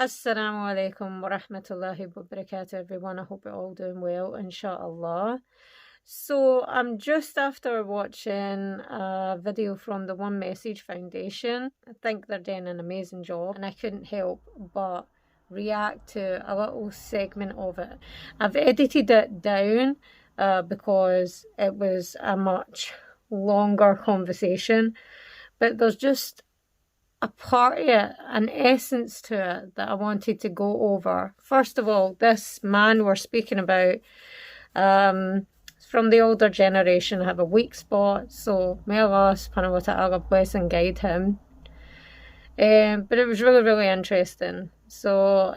Assalamu alaikum wa rahmatullahi wa barakatuh, everyone. I hope you're all doing well, inshallah. So I'm just after watching a video from the One Message Foundation. I think they're doing an amazing job, and I couldn't help but react to a little segment of it. I've edited it down because it was a much longer conversation, but there's just a part of it, an essence to it that I wanted to go over. First of all, this man we're speaking about, from the older generation, have a weak spot, so may Allah subhanahu wa ta'ala bless and guide him. But it was really, really interesting. So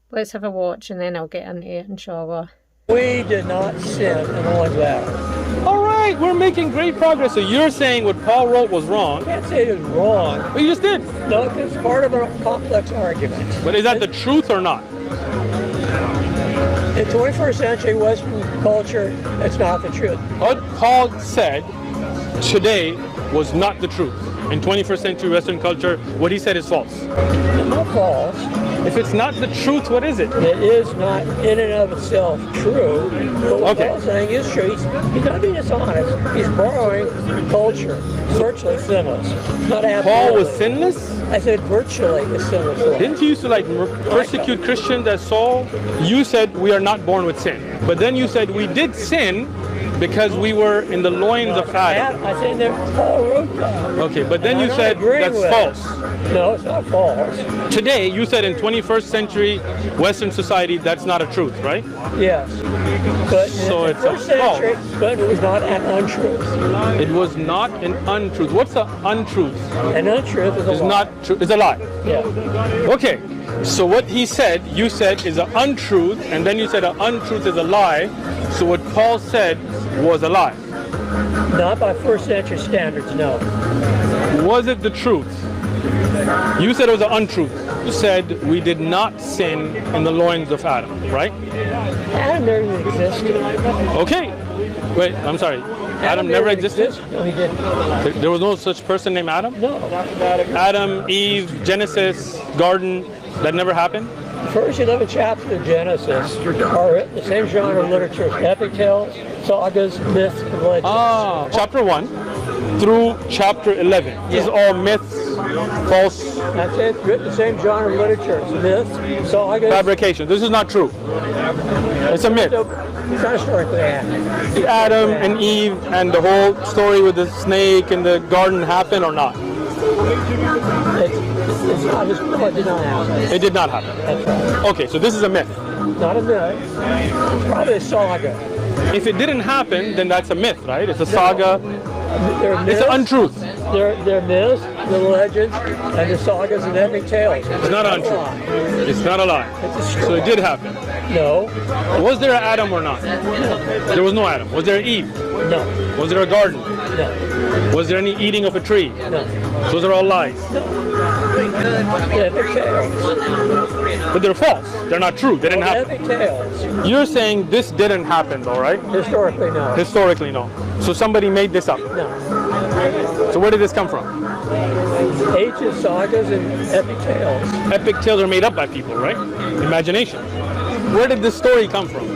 let's have a watch and then I'll get into it, inshallah. We did not sin in one battle. All right, we're making great progress. So you're saying what Paul wrote was wrong. I can't say it is wrong. But you just did. No, it's part of a complex argument. But is that the truth or not? In 21st century Western culture, it's not the truth. What Paul said today was not the truth. In 21st century Western culture, what he said is false. It's not false. If it's not the truth, what is it? It is not in and of itself true. But what Okay. Paul's saying is true. He's not being dishonest. He's borrowing culture, virtually sinless. Not absolutely. Paul was sinless? I said virtually a sinless life. Didn't you used to persecute Christians as Saul? You said we are not born with sin. But then you said we did sin because we were in the loins of Adam. I said that Paul wrote that. Okay, but then And you I'm said not agreeing that's with false. it. No, it's not false. Today, you said in 21st century Western society, that's not a truth, right? Yes. But So in it's the a first century, false. but it was not an untruth. It was not an untruth. What's an untruth? An untruth is a It's lie. not true. It's a lie. Yeah. Okay. So what he said, you said is an untruth, and then you said an untruth is a lie. So what Paul said was a lie. Not by first century standards, no. Was it the truth? You said it was an untruth. You said we did not sin in the loins of Adam, right? Adam never existed. Okay. Wait, I'm sorry. Adam never existed? No, he didn't. There was no such person named Adam? No. Adam, Eve, Genesis, garden, that never happened? The first 11 chapters of Genesis are the same genre of literature as epic tales, sagas, myths, and legends. Ah, chapter 1 through chapter 11. This is all myths, false That's it. Written the same genre of literature as myths, sagas. fabrication. This is not true. It's a myth. It's not historically accurate. Adam and Eve and the whole story with the snake in the garden happened or not? It's not historical. It did not happen. It did not happen. That's right. Okay, so this is a myth. Not a myth. Probably a saga. If it didn't happen, then that's a myth, right? It's a saga. They're It's myths, an untruth. they're myths, the legends, and the sagas and epic tales. It's not an untruth. It's not a lie. It's a So it did happen. No, Was there an Adam or not? There was no Adam. Was there Eve? no, Was there a garden? no, Was there any eating of a tree? no. Those are all lies. The epic tales. But they're false. They're not true. They didn't The happen. epic tales. You're saying this didn't happen though, right? Historically, no. Historically, no. So somebody made this up. No. So where did this come from? Ancient sagas and epic tales. Epic tales are made up by people, right? Imagination. Where did this story come from?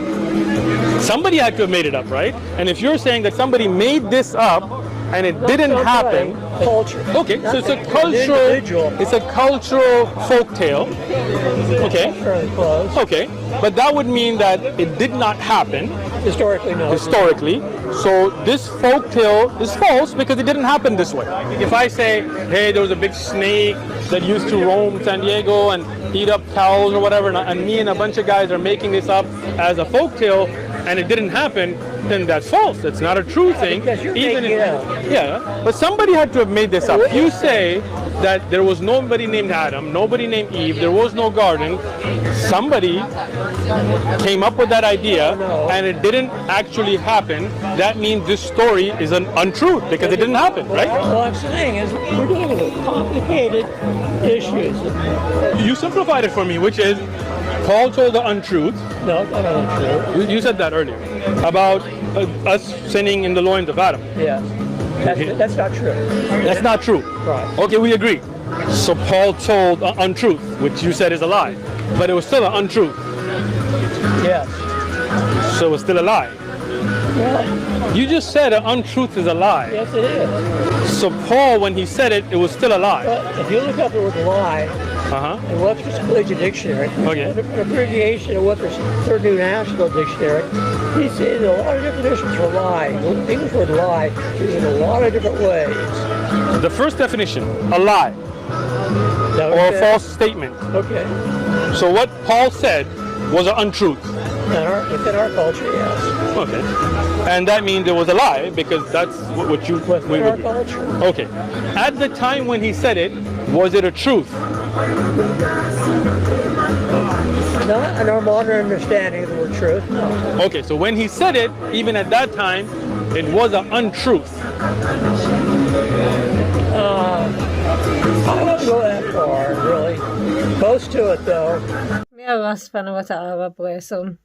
Somebody had to have made it up, right? And if you're saying that somebody made this up and it didn't happen, Culture. okay, so it's a Individual. cultural folk tale. Okay. Fairly close. Okay, but that would mean that it did not happen Historically, no. historically. So this folk tale is false because it didn't happen this way. If I say, hey, there was a big snake that used to roam San Diego and eat up cows or whatever, and me and a bunch of guys are making this up as a folk tale, and it didn't happen, then that's false. That's not a true thing. because you're making it up. Yeah, but somebody had to have made this up. You say that there was nobody named Adam, nobody named Eve, there was no garden. Somebody came up with that idea and it didn't actually happen. That means this story is an untruth because it didn't happen, right? All I'm saying is we're dealing with complicated issues. You simplified it for me, which is Paul told the untruth. No, it's not untrue. You said that earlier about us sinning in the loins of Adam. Yes. That's not true. That's not true. Right. Okay, we agree. So Paul told an untruth, which you said is a lie, but it was still an untruth. Yes. So it was still a lie. Well, You just said an untruth is a lie. yes, it is. So Paul, when he said it, it was still a lie. But if you look up the word lie in Webster's Collegiate Dictionary, Okay. an abbreviation of Webster's Third New National Dictionary, he says a lot of definitions for lie. The English word lie is in a lot of different ways. The first definition, a lie Now, or a false statement. Okay. So what Paul said was an untruth. Within our culture, yes. Okay. And that means it was a lie because that's what you... Within our culture. Okay. At the time when he said it, was it a truth? Not in our modern understanding of the word truth, no. Okay, so when he said it, even at that time, it was an untruth. I wouldn't go that far, really. Close to it, though. May Allah subhanahu wa ta'ala bless him.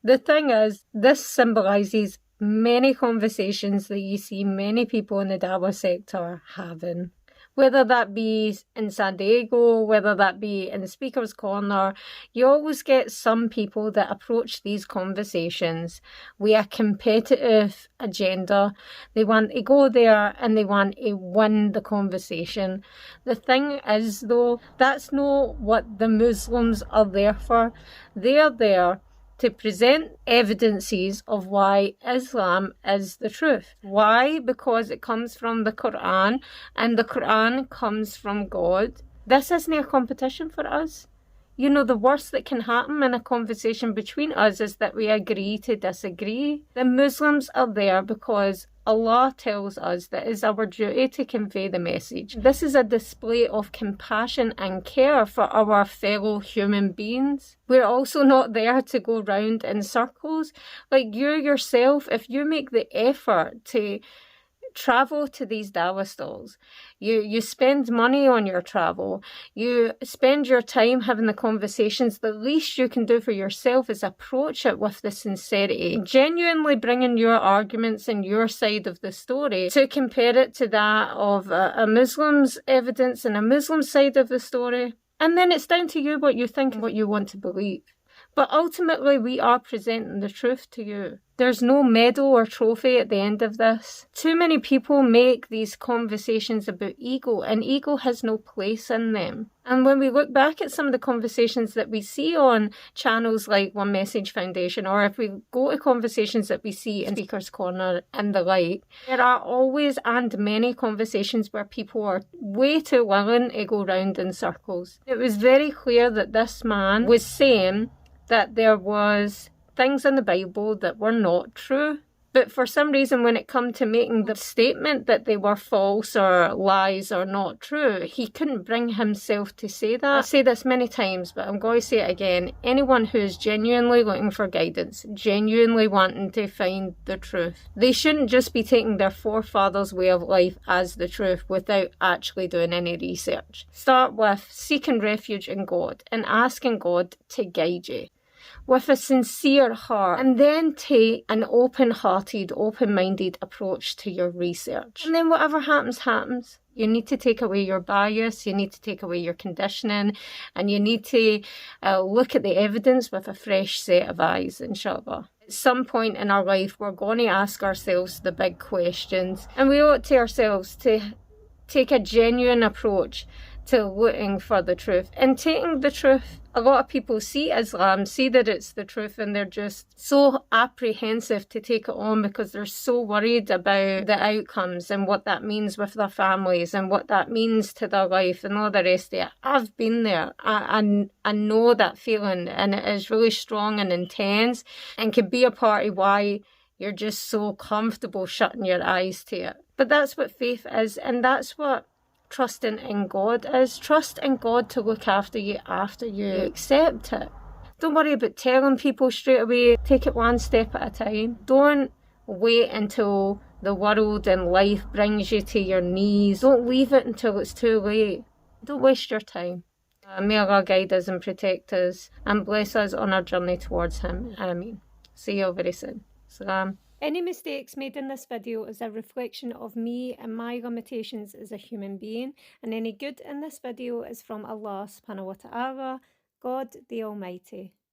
The thing is, this symbolises many conversations that you see many people in the Dawah sector having. Whether that be in San Diego, whether that be in the Speaker's Corner, you always get some people that approach these conversations with a competitive agenda. They want to go there and they want to win the conversation. The thing is, though, that's not what the Muslims are there for. They're there to present evidences of why Islam is the truth. Why? Because it comes from the Quran, and the Quran comes from God. This isn't a competition for us. You know, the worst that can happen in a conversation between us is that we agree to disagree. The Muslims are there because Allah tells us that it's our duty to convey the message. This is a display of compassion and care for our fellow human beings. We're also not there to go round in circles. Like you yourself, if you make the effort to travel to these dawah stalls, you spend money on your travel, you spend your time having the conversations, the least you can do for yourself is approach it with the sincerity, genuinely bringing your arguments and your side of the story to compare it to that of a Muslim's evidence and a Muslim side of the story. And then it's down to you what you think and what you want to believe. But ultimately, we are presenting the truth to you. There's no medal or trophy at the end of this. Too many people make these conversations about ego, and ego has no place in them. And when we look back at some of the conversations that we see on channels like One Message Foundation, or if we go to conversations that we see in Speaker's Corner and the like, there are always and many conversations where people are way too willing to go round in circles. It was very clear that this man was saying that there was things in the Bible that were not true. But for some reason, when it come to making the statement that they were false or lies or not true, he couldn't bring himself to say that. I say this many times, but I'm going to say it again. Anyone who is genuinely looking for guidance, genuinely wanting to find the truth, they shouldn't just be taking their forefathers' way of life as the truth without actually doing any research. Start with seeking refuge in God and asking God to guide you with a sincere heart, and then take an open-hearted, open-minded approach to your research. And then whatever happens, happens. You need to take away your bias, you need to take away your conditioning, and you need to look at the evidence with a fresh set of eyes, inshallah. At some point in our life, we're going to ask ourselves the big questions, and we owe it to ourselves to take a genuine approach to looking for the truth and taking the truth. A lot of people see Islam, see that it's the truth, and they're just so apprehensive to take it on because they're so worried about the outcomes and what that means with their families and what that means to their life and all the rest of it. I've been there. I know that feeling, and it is really strong and intense and can be a part of why you're just so comfortable shutting your eyes to it. But that's what faith is, and that's what trusting in God is. Trust in God to look after you accept it. Don't worry about telling people straight away. Take it one step at a time. Don't wait until the world and life brings you to your knees. Don't leave it until it's too late. Don't waste your time. May Allah guide us and protect us and bless us on our journey towards Him. Ameen. See you all very soon. Salam. Any mistakes made in this video is a reflection of me and my limitations as a human being, and any good in this video is from Allah subhanahu wa ta'ala, God the Almighty.